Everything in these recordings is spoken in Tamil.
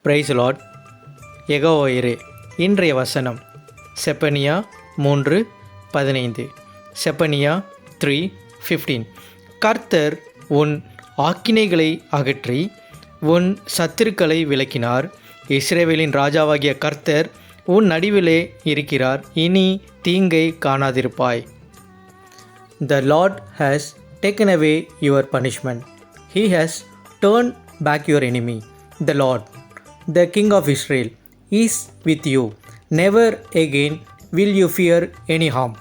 Price Lord. யெகோவாயிரே. இன்றைய வசனம் செப்பனியா 3:15. செப்பனியா 3:15. கர்த்தர் உன் ஆக்கினைகளை அகற்றி உன் சத்துருக்களை விலக்கினார். இஸ்ரவேலின் ராஜாவாகிய கர்த்தர் உன் நடுவிலே இருக்கிறார். இனி தீங்கை காணாதிருப்பாய். The Lord has taken away your punishment. He has turned back your enemy. The Lord, the King of Israel, is with you. Never again will you fear any harm.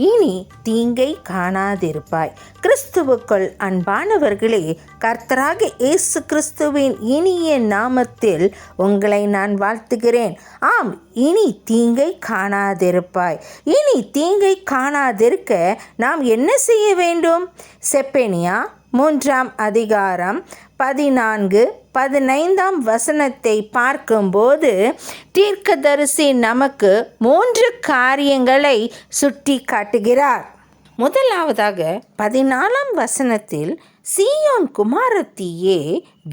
இனி தீங்கை காணாதிருப்பாய். கிறிஸ்துவுக்குள் அன்பானவர்களே, கர்த்தராக இயேசு கிறிஸ்துவின் இனிய நாமத்தில் உங்களை நான் வாழ்த்துகிறேன். ஆம், இனி தீங்கை காணாதிருப்பாய். இனி தீங்கை காணாதிருக்க நாம் என்ன செய்ய வேண்டும்? செப்பனியா 3:14-15 வசனத்தை பார்க்கும்போது தீர்க்கதரிசி நமக்கு 3 காரியங்களை சுட்டி காட்டுகிறார். முதலாவதாக 14 வசனத்தில், சீயோன் குமாரத்தியே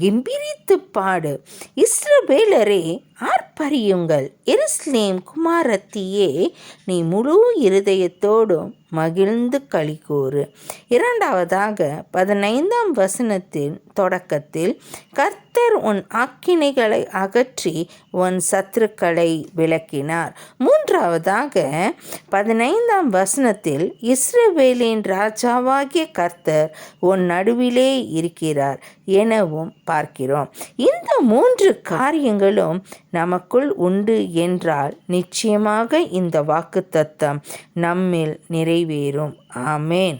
கெம்பீரித்து பாடு, இஸ்ரவேலரே ஆர்ப்பரியுங்கள், எருசலேம் குமாரத்தியே நீ முழு இருதயத்தோடும் மகிழ்ந்து களிகூறு. இரண்டாவதாக 15 வசனத்தின் தொடக்கத்தில், கர்த்தர் உன் ஆக்கினைகளை அகற்றி உன் சத்துருக்களை விலக்கினார். மூன்றாவதாக 15 வசனத்தில், இஸ்ரவேலின் ராஜாவாகிய கர்த்தர் உன் நடுவிலே இருக்கிறார் எனவும் பார்க்கிறோம். இந்த 3 காரியங்களும் நமக்குள் உண்டு என்றால் நிச்சயமாக இந்த வாக்குத்தத்தம் நம்மில் நிறைவேறும். ஆமேன்.